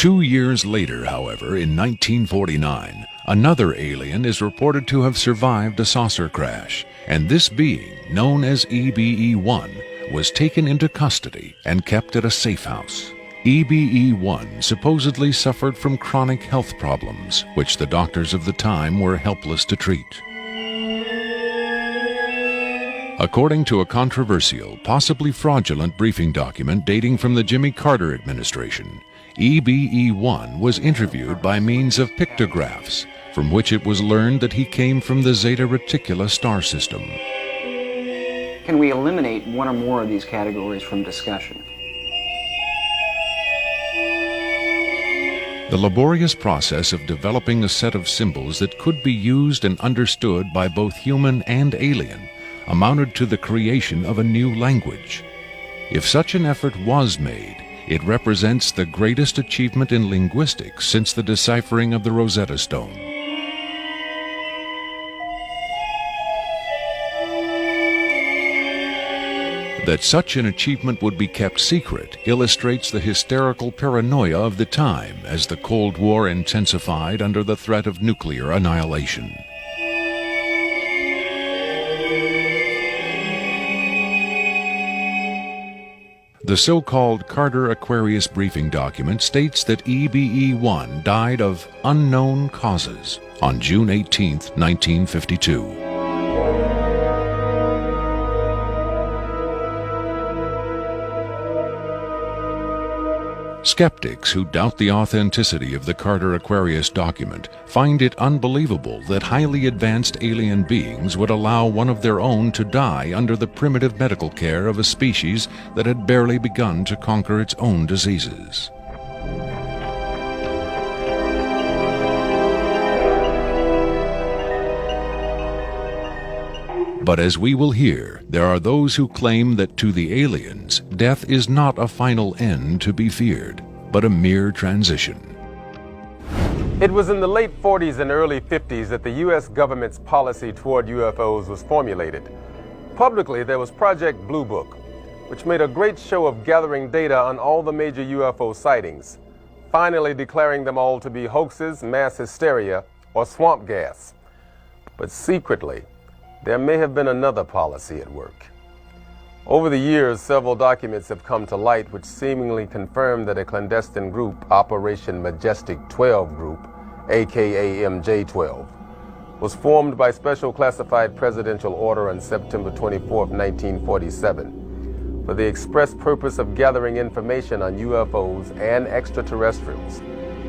2 years later, however, in 1949, another alien is reported to have survived a saucer crash, and this being, known as EBE-1, was taken into custody and kept at a safe house. EBE-1 supposedly suffered from chronic health problems, which the doctors of the time were helpless to treat. According to a controversial, possibly fraudulent briefing document dating from the Jimmy Carter administration, EBE-1 was interviewed by means of pictographs, from which it was learned that he came from the Zeta Reticuli star system. Can we eliminate one or more of these categories from discussion? The laborious process of developing a set of symbols that could be used and understood by both human and alien amounted to the creation of a new language. If such an effort was made, it represents the greatest achievement in linguistics since the deciphering of the Rosetta Stone. That such an achievement would be kept secret illustrates the hysterical paranoia of the time as the Cold War intensified under the threat of nuclear annihilation. The so-called Carter-Aquarius briefing document states that EBE-1 died of unknown causes on June 18, 1952. Skeptics who doubt the authenticity of the Carter-Aquarius document find it unbelievable that highly advanced alien beings would allow one of their own to die under the primitive medical care of a species that had barely begun to conquer its own diseases. But as we will hear, there are those who claim that to the aliens, death is not a final end to be feared, but a mere transition. It was in the late 40s and early 50s that the U.S. government's policy toward UFOs was formulated. Publicly, there was Project Blue Book, which made a great show of gathering data on all the major UFO sightings, finally declaring them all to be hoaxes, mass hysteria, or swamp gas. But secretly, there may have been another policy at work. Over the years, several documents have come to light which seemingly confirm that a clandestine group, Operation Majestic 12 Group, aka MJ-12, was formed by special classified presidential order on September 24, 1947, for the express purpose of gathering information on UFOs and extraterrestrials,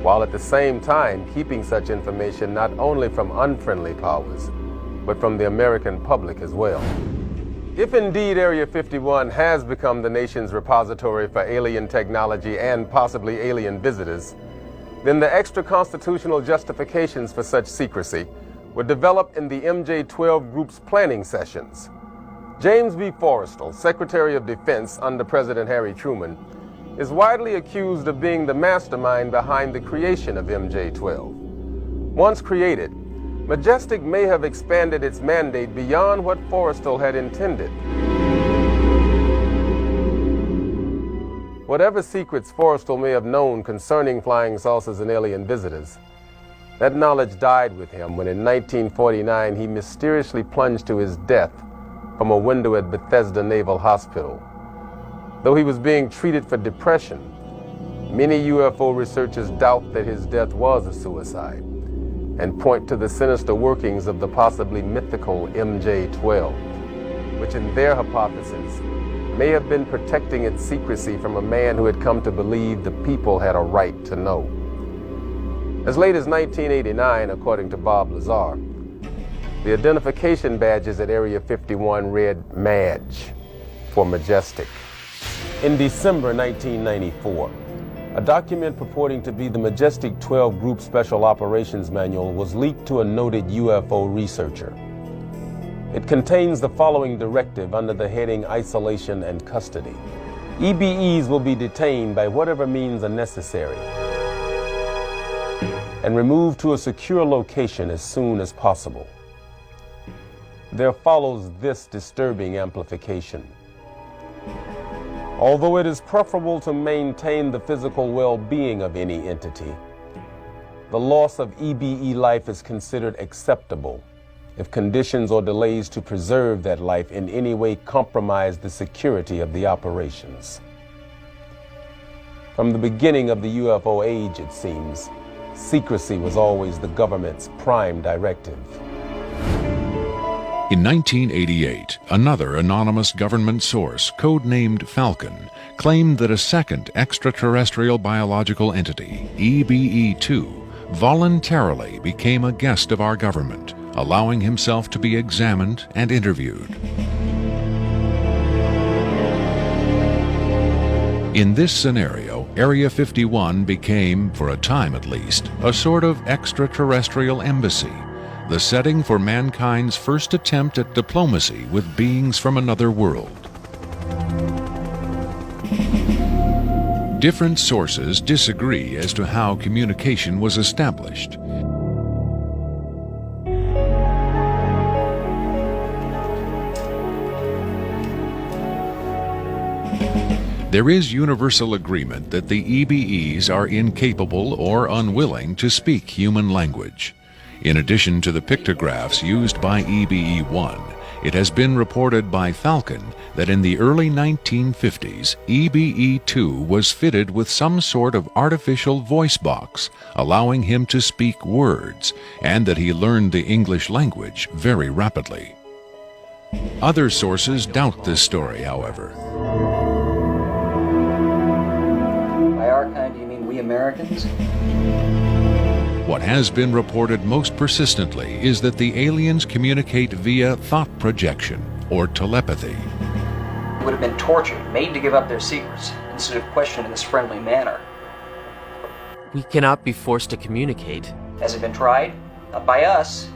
while at the same time keeping such information not only from unfriendly powers, but from the American public as well. If indeed Area 51 has become the nation's repository for alien technology and possibly alien visitors, then the extra-constitutional justifications for such secrecy were developed in the MJ-12 Group's planning sessions. James B. Forrestal, Secretary of Defense under President Harry Truman, is widely accused of being the mastermind behind the creation of MJ-12. Once created, Majestic may have expanded its mandate beyond what Forrestal had intended. Whatever secrets Forrestal may have known concerning flying saucers and alien visitors, that knowledge died with him when in 1949 he mysteriously plunged to his death from a window at Bethesda Naval Hospital. Though he was being treated for depression, many UFO researchers doubt that his death was a suicide and point to the sinister workings of the possibly mythical MJ-12, which in their hypothesis may have been protecting its secrecy from a man who had come to believe the people had a right to know. As late as 1989, according to Bob Lazar, the identification badges at Area 51 read MAJ for Majestic. In December 1994, a document purporting to be the Majestic 12 Group Special Operations Manual was leaked to a noted UFO researcher. It contains the following directive under the heading Isolation and Custody. EBEs will be detained by whatever means are necessary and removed to a secure location as soon as possible. There follows this disturbing amplification. Although it is preferable to maintain the physical well-being of any entity, the loss of EBE life is considered acceptable if conditions or delays to preserve that life in any way compromise the security of the operations. From the beginning of the UFO age, it seems, secrecy was always the government's prime directive. In 1988, another anonymous government source, codenamed Falcon, claimed that a second extraterrestrial biological entity, EBE-2, voluntarily became a guest of our government, allowing himself to be examined and interviewed. In this scenario, Area 51 became, for a time at least, a sort of extraterrestrial embassy, the setting for mankind's first attempt at diplomacy with beings from another world. Different sources disagree as to how communication was established. There is universal agreement that the EBEs are incapable or unwilling to speak human language. In addition to the pictographs used by EBE-1, it has been reported by Falcon that in the early 1950s, EBE-2 was fitted with some sort of artificial voice box, allowing him to speak words, and that he learned the English language very rapidly. Other sources doubt this story, however. By our kind, do you mean we Americans? What has been reported most persistently is that the aliens communicate via thought projection, or telepathy. They would have been tortured, made to give up their secrets, instead of questioned in this friendly manner. We cannot be forced to communicate. Has it been tried? Not by us.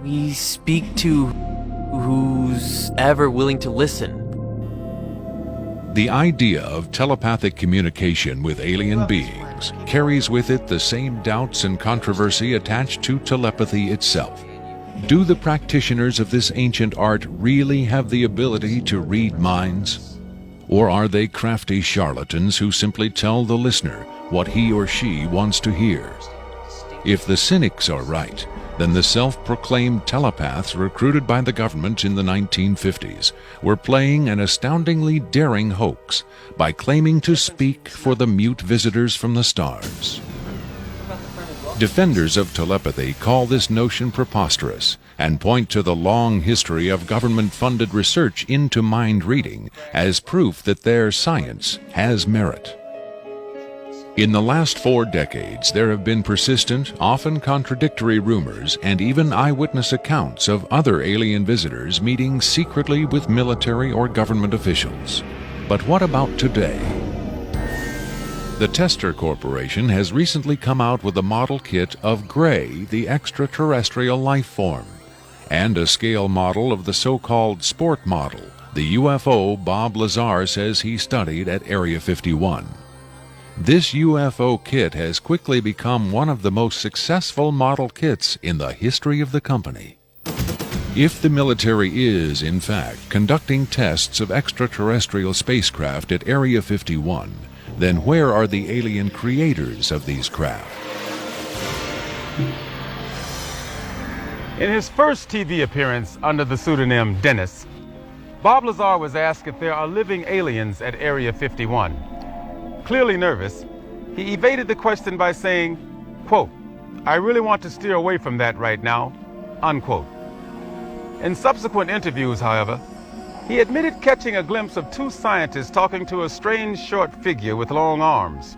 We speak to who's ever willing to listen. The idea of telepathic communication with alien beings carries with it the same doubts and controversy attached to telepathy itself. Do the practitioners of this ancient art really have the ability to read minds? Or are they crafty charlatans who simply tell the listener what he or she wants to hear? If the cynics are right, then the self-proclaimed telepaths recruited by the government in the 1950s were playing an astoundingly daring hoax by claiming to speak for the mute visitors from the stars. Defenders of telepathy call this notion preposterous and point to the long history of government-funded research into mind reading as proof that their science has merit. In the last 4 decades, there have been persistent, often contradictory rumors and even eyewitness accounts of other alien visitors meeting secretly with military or government officials. But what about today? The Tester Corporation has recently come out with a model kit of Gray, the extraterrestrial life form, and a scale model of the so-called sport model, the UFO Bob Lazar says he studied at Area 51. This UFO kit has quickly become one of the most successful model kits in the history of the company. If the military is, in fact, conducting tests of extraterrestrial spacecraft at Area 51, then where are the alien creators of these craft? In his first TV appearance under the pseudonym Dennis, Bob Lazar was asked if there are living aliens at Area 51. Clearly nervous, he evaded the question by saying, quote, "I really want to steer away from that right now," unquote. In subsequent interviews, however, he admitted catching a glimpse of 2 scientists talking to a strange short figure with long arms.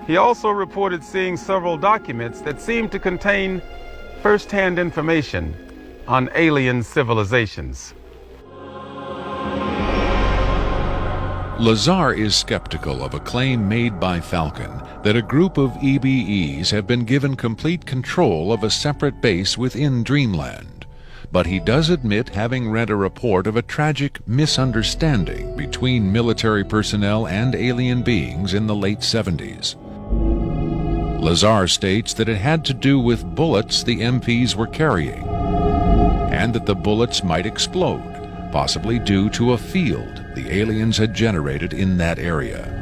He also reported seeing several documents that seemed to contain first-hand information on alien civilizations. Lazar is skeptical of a claim made by Falcon that a group of EBEs have been given complete control of a separate base within Dreamland, but he does admit having read a report of a tragic misunderstanding between military personnel and alien beings in the late 70s. Lazar states that it had to do with bullets the MPs were carrying, and that the bullets might explode, possibly due to a field the aliens had generated in that area.